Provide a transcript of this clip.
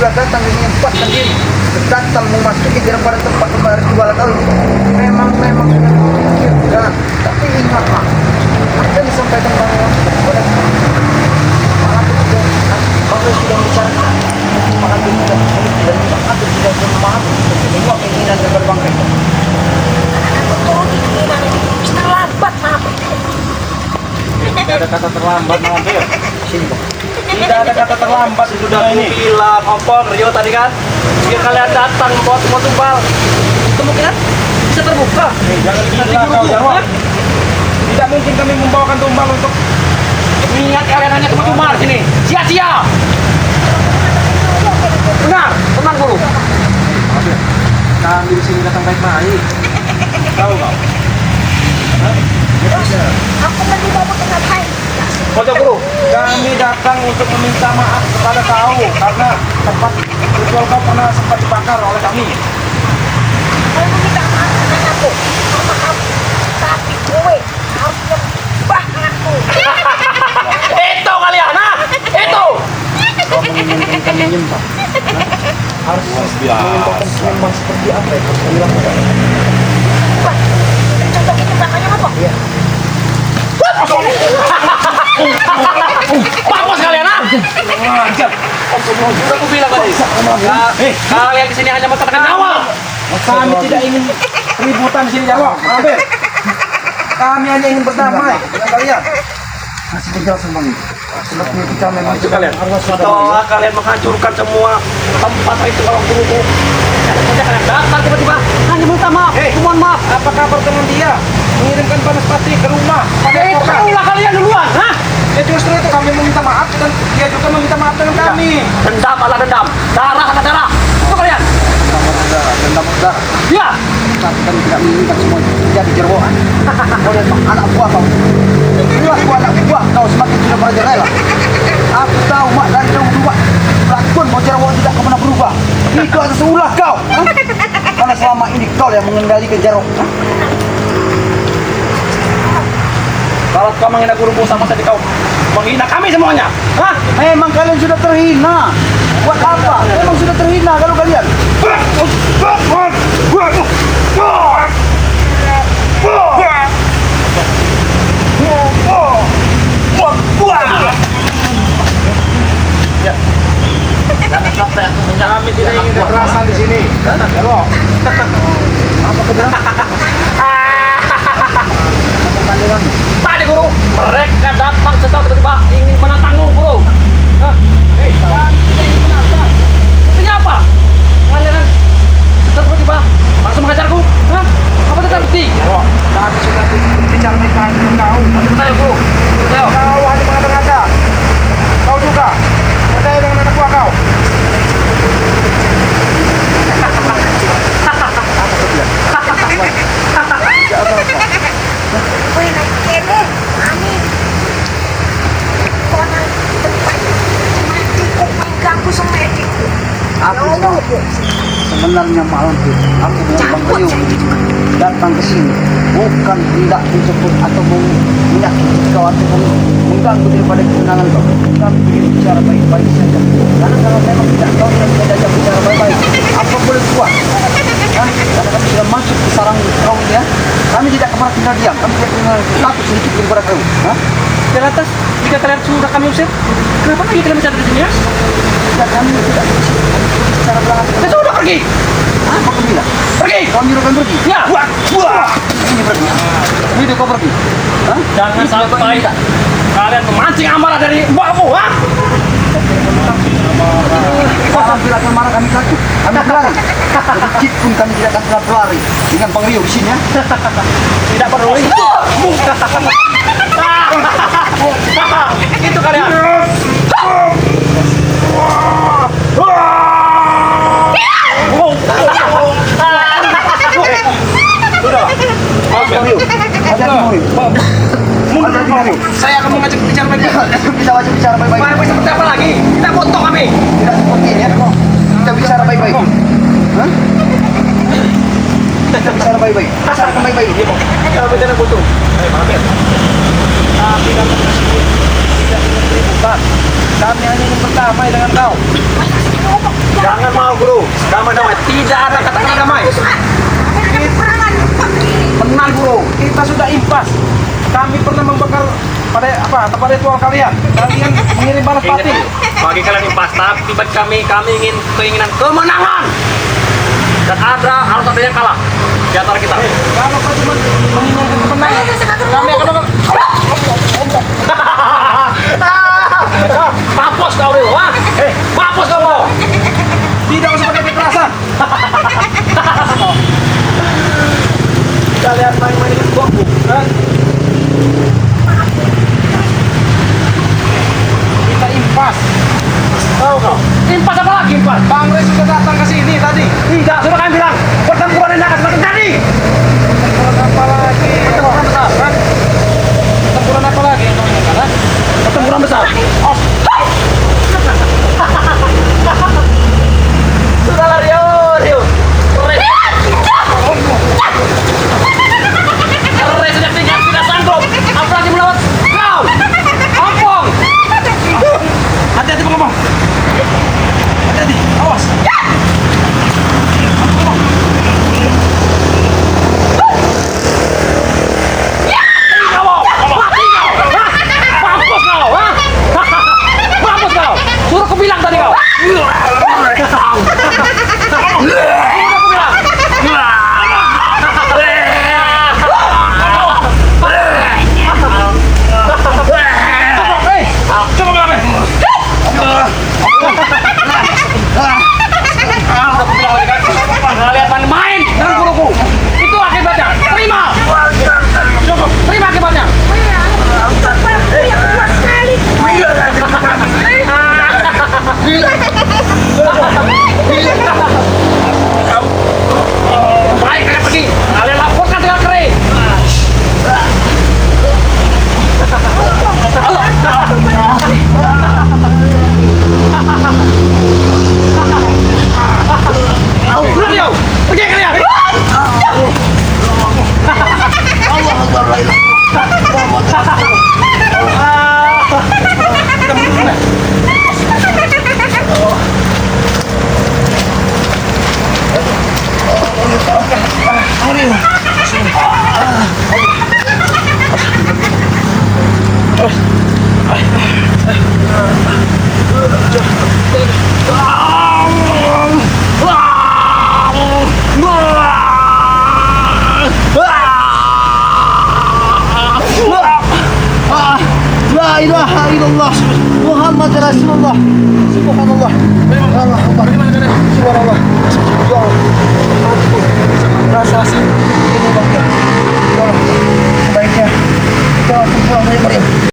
juga datang menyempatkan diri datang memasuki daripada tempat ritual kau ini. Memang sudah berpikirkan, tapi ingatlah apa yang disampaikan bahwa pada Bapak sudah bicarakan, Bapak sudah memahami semua keinginan dan berbangga. Terlambat maaf. Tidak ada kata terlambat mampir. Sini Bang. Tidak ada kata terlambat. Sudah aku bilang kompor Rio tadi kan. Jika kalian datang membawa semua tumpal, kemungkinan bisa terbuka. Jangan gila kau Jarwo. Tidak mungkin kami membawakan tumpal untuk mengingat kalian hanya cuma di sini. Sia-sia. Benar, tenang guru. Kami di sini datang baik-baik. Tahu kau? Aku mencoba dengan baik. Pojok guru, kami datang untuk meminta maaf kepada kau karena tempat ritual kau pernah sempat dibakar oleh kami. Kalau meminta maaf dengan aku, maaf. Tapi gue harus nyembah aku. Itu kalian, nah, itu. Kau menginginkan menyembah. Harus menyembahkan sembah seperti apa yang harus kami lakukan? Wah, contoh itu makanya apa? Iya. Mampus kalian, ah! Sudah aku bilang tadi. Kalian di sini hanya mempertahankan nyawa. Kami tidak ingin keributan di sini, Jarwo. Ambil. Kami hanya ingin berdamai dengan kalian. Kasih penjelasan Bang. Sebabnya kita memang Itu kalian. harus Setelah kalian menghancurkan semua tempat itu kalau guruku, saja kalian datang tiba-tiba hanya minta maaf, mohon maaf. Apa kabar dengan dia? Mengirimkan panas pati ke rumah. Itu kaulah kalian duluan, hah? Ya justru itu kami meminta maaf dan dia juga meminta maaf dengan kami. Dendam ala dendam, darah ala darah. Itu kalian. dendam berdarah. Iya. Tapi kami tidak menginginkan semua itu terjadi jeroan. Kau lihat Bang, anak buah kau. Dua anak buah kau semakin sudah merajalela. Aku tahu mak dari jauh dua. Pelakon mau jeroan tidak pernah berubah. Itu atas ulah kau. Hah? Karena selama ini kau yang mengendalikan jeroan. Kalau kau menghina guruku sama saja kau menghina kami semuanya. Hah? Memang kalian sudah terhina. Buat apa? Memang sudah terhina kalau kalian. Ya. Jangan sampai aku kami tidak ingin kekerasan di sini. Halo. Apa kebenaran? Tadi guru, mereka datang setelah tiba-tiba ingin menantangmu guru. Hah? Hei, kalian tidak ingin menantang. Buktinya apa? Kalian tiba-tiba langsung mengajarku. Hah? Apa itu bukti? Oh, kami sudah bicara baik-baik dengan kau. Tapi bertanya guru. Kau hanya mengada-ngada. Kau juga percaya dengan anak buah kau. Gue naik kene, Mami. Kau naik tempat mati kok mengganggu sama adikku. Aku sebenarnya malam itu aku dengan Bang Rio datang ke sini bukan tidak menjemput atau menyakiti kau atau mengganggu daripada ketenangan kau. Kami ingin bicara baik-baik saja. Karena kalau memang tidak kau tidak bisa diajak bicara baik-baik, apa boleh buat? Karena kami sudah masuk ke sarang kau ya. Kami tidak pernah tinggal diam. Kami tidak pernah takut sedikit daripada kau. Di atas, jika kalian sudah kami usir, kenapa lagi kalian bicara di sini ya? Dan kami tidak bisa bicara belakang. Ya sudah pergi. Apa kau bilang? Pergi. Kau nyuruh kami pergi? Ya. Ini pergi. Ini kau pergi. Jangan sampai kalian memancing amarah dari mbakmu, ha? Kau tampil akan marah kami takut. Kami berlari. Sedikit pun kami tidak akan pernah berlari dengan Bang Rio di sini ya. Tidak perlu. Itu kalian. Sudah. Bang Rio. Ada Bang Rio. Ada Bang Rio. Saya akan mengajak bicara baik-baik. Kita wajib bicara baik-baik. Baik-baik seperti apa lagi? Kita potong kami. Tidak seperti ini ya. Kita bicara baik-baik. Hah? Kita bicara baik-baik. Bicarakan baik-baik. Kalau bicara potong. Tapi kami tidak ingin ribut. Kami hanya ingin berdamai dengan kau. Jangan mau guru. Damai-damai. Tidak ada kata-kata damai. Ada peperangan. Tenang bro, kita sudah impas. Kami pernah membakar pada ritual kalian. Kalian mengirim balas Ingat, pati. bagi kalian impas, tapi bagi kami ingin keinginan kemenangan. Dan harus ada yang kalah di antara kita. Kalau kau cuma menginginkan kemenangan, kami akan Mampus kau dulu, ha? Mampus kamu. tidak usah pakai kekerasan. Kalian main-main dengan buahku, kan? Kita impas. Tahu kau? Impas apa lagi impas? Bang Rey sudah datang ke sini tadi. Tidak, sudah kami bilang pertempuran ini akan semakin terjadi. Pertempuran apa lagi? Pertempuran besar, kan? Pertempuran apa lagi yang kau inginkan? Ha? Pertempuran besar. Oh. Sudahlah Rio. Ray sudah tidak sanggup. Apalagi melawan kau. Ampun. Hati-hati ngomong. Hati-hati, awas. Mampus kau. Suruh aku bilang tadi kau. Kalian main dengan guruku. Itu akibatnya. Terima. Terima akibatnya. Baik, kalian pergi. Kalian laporkan dengan kering. Sudah Rio, pergi kalian. La ilaha illallah Muhammad Rasulullah. Subhanallah. Subhanallah.